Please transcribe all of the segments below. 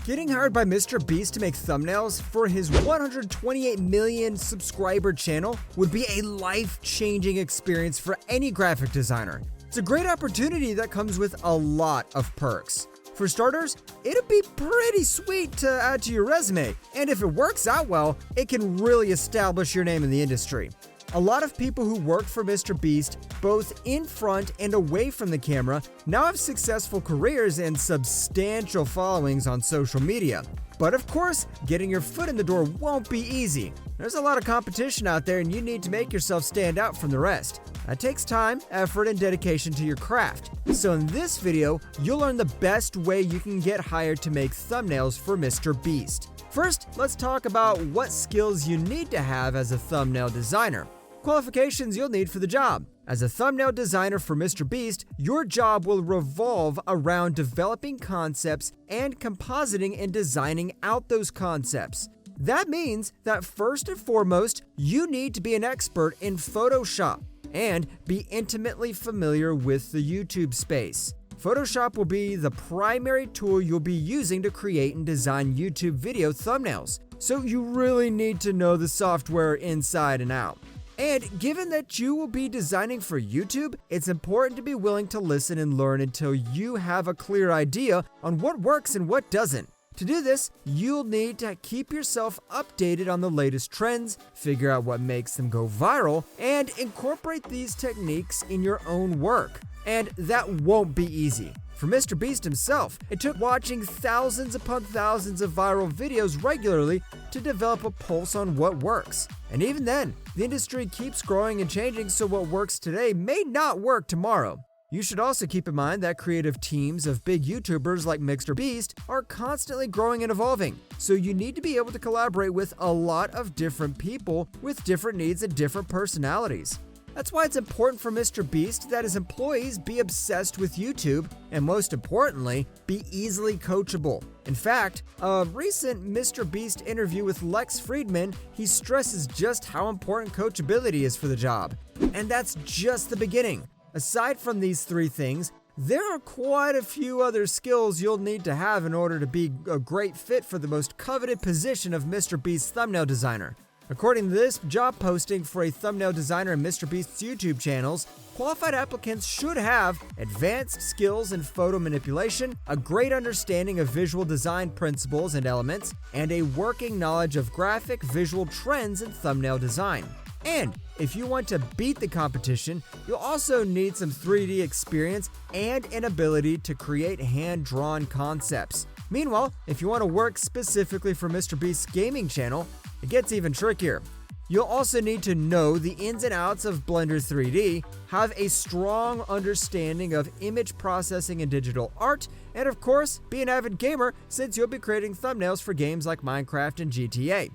Getting hired by MrBeast to make thumbnails for his 128 million subscriber channel would be a life-changing experience for any graphic designer. It's a great opportunity that comes with a lot of perks. For starters, it'd be pretty sweet to add to your resume, and if it works out well, it can really establish your name in the industry. A lot of people who work for MrBeast, both in front and away from the camera, now have successful careers and substantial followings on social media. But of course, getting your foot in the door won't be easy. There's a lot of competition out there and you need to make yourself stand out from the rest. That takes time, effort, and dedication to your craft. So in this video, you'll learn the best way you can get hired to make thumbnails for MrBeast. First, let's talk about what skills you need to have as a thumbnail designer. Qualifications you'll need for the job. As a thumbnail designer for MrBeast, your job will revolve around developing concepts and compositing and designing out those concepts. That means that first and foremost, you need to be an expert in Photoshop and be intimately familiar with the YouTube space. Photoshop will be the primary tool you'll be using to create and design YouTube video thumbnails, so you really need to know the software inside and out. And given that you will be designing for YouTube, it's important to be willing to listen and learn until you have a clear idea on what works and what doesn't. To do this, you'll need to keep yourself updated on the latest trends, figure out what makes them go viral, and incorporate these techniques in your own work. And that won't be easy. For MrBeast himself, it took watching thousands upon thousands of viral videos regularly to develop a pulse on what works. And even then, the industry keeps growing and changing, so what works today may not work tomorrow. You should also keep in mind that creative teams of big YouTubers like MrBeast are constantly growing and evolving, so you need to be able to collaborate with a lot of different people with different needs and different personalities. That's why it's important for MrBeast that his employees be obsessed with YouTube and, most importantly, be easily coachable. In fact, a recent MrBeast interview with Lex Friedman, he stresses just how important coachability is for the job. And that's just the beginning. Aside from these three things, there are quite a few other skills you'll need to have in order to be a great fit for the most coveted position of MrBeast's thumbnail designer. According to this job posting for a thumbnail designer in MrBeast's YouTube channels, qualified applicants should have advanced skills in photo manipulation, a great understanding of visual design principles and elements, and a working knowledge of graphic visual trends in thumbnail design. And if you want to beat the competition, you'll also need some 3D experience and an ability to create hand-drawn concepts. Meanwhile, if you want to work specifically for MrBeast's gaming channel, it gets even trickier. You'll also need to know the ins and outs of Blender 3D, have a strong understanding of image processing and digital art, and of course, be an avid gamer since you'll be creating thumbnails for games like Minecraft and GTA.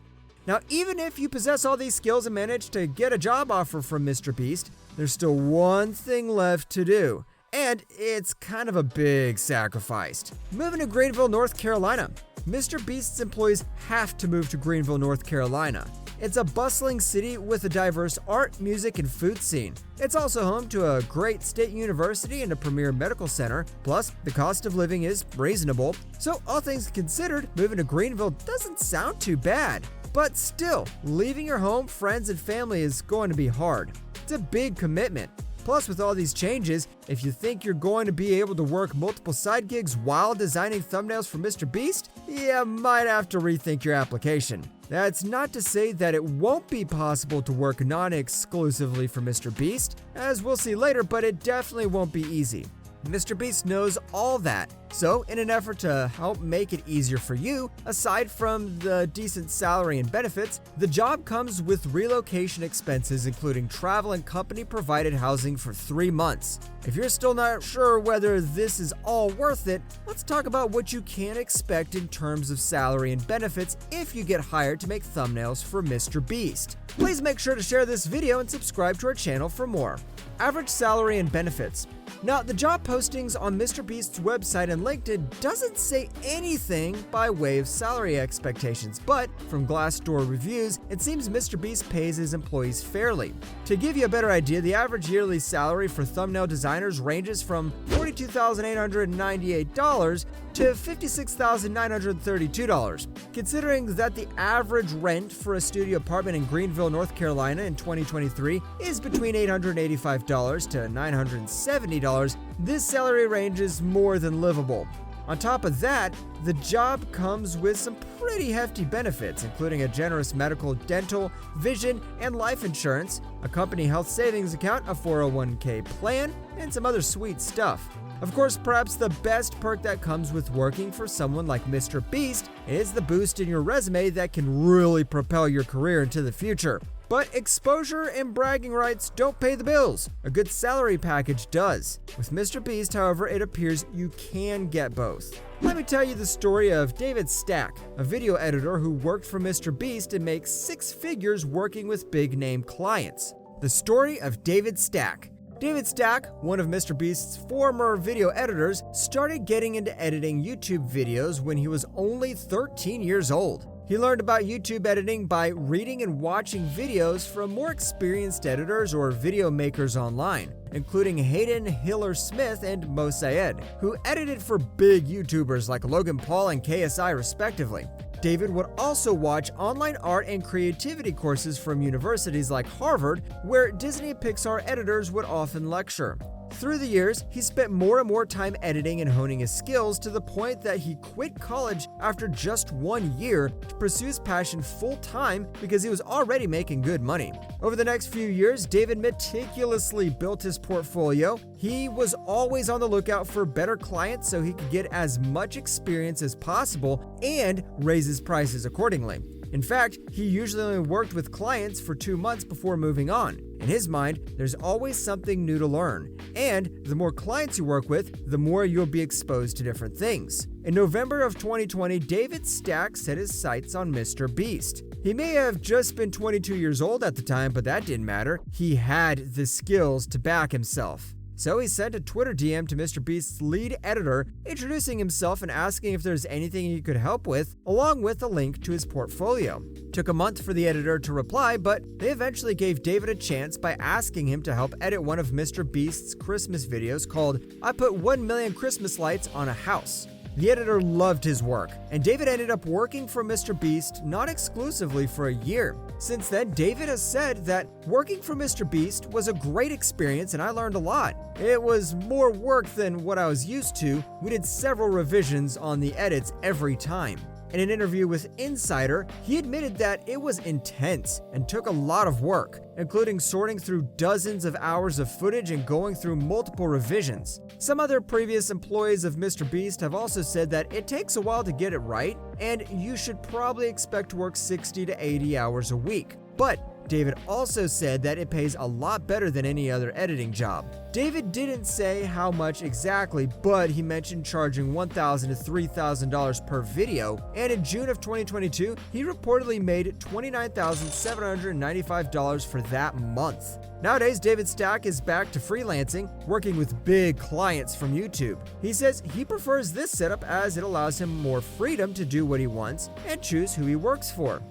Now, even if you possess all these skills and manage to get a job offer from MrBeast, there's still one thing left to do. And it's kind of a big sacrifice. Moving to Greenville, North Carolina. MrBeast's employees have to move to Greenville, North Carolina. It's a bustling city with a diverse art, music, and food scene. It's also home to a great state university and a premier medical center, plus the cost of living is reasonable. So all things considered, moving to Greenville doesn't sound too bad. But still, leaving your home, friends, and family is going to be hard. It's a big commitment. Plus, with all these changes, if you think you're going to be able to work multiple side gigs while designing thumbnails for MrBeast, you might have to rethink your application. That's not to say that it won't be possible to work non-exclusively for MrBeast, as we'll see later, but it definitely won't be easy. MrBeast knows all that. So, in an effort to help make it easier for you, aside from the decent salary and benefits, the job comes with relocation expenses, including travel and company-provided housing for 3 months. If you're still not sure whether this is all worth it, let's talk about what you can expect in terms of salary and benefits if you get hired to make thumbnails for MrBeast. Please make sure to share this video and subscribe to our channel for more. Average salary and benefits. Now, the job postings on MrBeast's website and LinkedIn doesn't say anything by way of salary expectations, but from Glassdoor reviews, it seems MrBeast pays his employees fairly. To give you a better idea, the average yearly salary for thumbnail designers ranges from $42,898 to $56,932. Considering that the average rent for a studio apartment in Greenville, North Carolina in 2023 is between $885 to $970, this salary range is more than livable. On top of that, the job comes with some pretty hefty benefits, including a generous medical, dental, vision, and life insurance, a company health savings account, a 401k plan, and some other sweet stuff. Of course, perhaps the best perk that comes with working for someone like MrBeast is the boost in your resume that can really propel your career into the future. But exposure and bragging rights don't pay the bills. A good salary package does. With MrBeast, however, it appears you can get both. Let me tell you the story of David Stack, a video editor who worked for MrBeast and makes six figures working with big-name clients. The story of David Stack. David Stack, one of MrBeast's former video editors, started getting into editing YouTube videos when he was only 13 years old. He learned about YouTube editing by reading and watching videos from more experienced editors or video makers online, including Hayden Hiller-Smith and Mo Sayed, who edited for big YouTubers like Logan Paul and KSI respectively. David would also watch online art and creativity courses from universities like Harvard, where Disney and Pixar editors would often lecture. Through the years, he spent more and more time editing and honing his skills to the point that he quit college after just 1 year to pursue his passion full-time because he was already making good money. Over the next few years, David meticulously built his portfolio. He was always on the lookout for better clients so he could get as much experience as possible and raise his prices accordingly. In fact, he usually only worked with clients for 2 months before moving on. In his mind, there's always something new to learn, and the more clients you work with, the more you'll be exposed to different things. In November of 2020, David Stack set his sights on MrBeast. He may have just been 22 years old at the time, but that didn't matter. He had the skills to back himself. So he sent a Twitter DM to MrBeast's lead editor, introducing himself and asking if there's anything he could help with, along with a link to his portfolio. Took a month for the editor to reply, but they eventually gave David a chance by asking him to help edit one of MrBeast's Christmas videos called "I Put 1 Million Christmas Lights on a House." The editor loved his work, and David ended up working for MrBeast not exclusively for a year. Since then, David has said that working for MrBeast was a great experience and I learned a lot. It was more work than what I was used to. We did several revisions on the edits every time. In an interview with Insider, he admitted that it was intense and took a lot of work, including sorting through dozens of hours of footage and going through multiple revisions. Some other previous employees of MrBeast have also said that it takes a while to get it right, and you should probably expect to work 60 to 80 hours a week. But David also said that it pays a lot better than any other editing job. David didn't say how much exactly, but he mentioned charging $1,000 to $3,000 per video, and in June of 2022, he reportedly made $29,795 for that month. Nowadays, David Stack is back to freelancing, working with big clients from YouTube. He says he prefers this setup as it allows him more freedom to do what he wants and choose who he works for.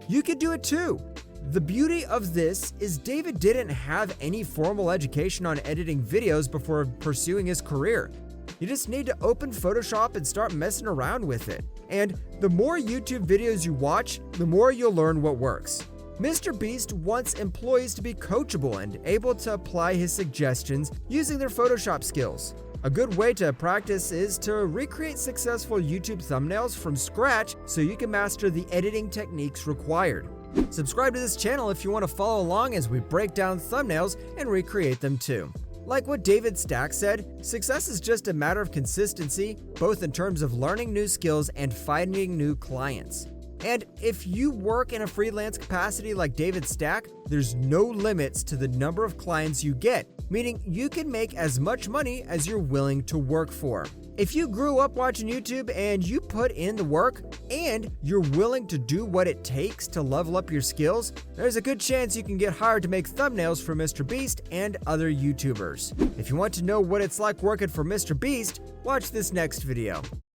You could do it too. The beauty of this is David didn't have any formal education on editing videos before pursuing his career. You just need to open Photoshop and start messing around with it. And the more YouTube videos you watch, the more you'll learn what works. MrBeast wants employees to be coachable and able to apply his suggestions using their Photoshop skills. A good way to practice is to recreate successful YouTube thumbnails from scratch so you can master the editing techniques required. Subscribe to this channel if you want to follow along as we break down thumbnails and recreate them too. Like what David Stack said, success is just a matter of consistency, both in terms of learning new skills and finding new clients. And if you work in a freelance capacity like David Stack, there's no limits to the number of clients you get, meaning you can make as much money as you're willing to work for. If you grew up watching YouTube and you put in the work and you're willing to do what it takes to level up your skills, there's a good chance you can get hired to make thumbnails for MrBeast and other YouTubers. If you want to know what it's like working for MrBeast, watch this next video.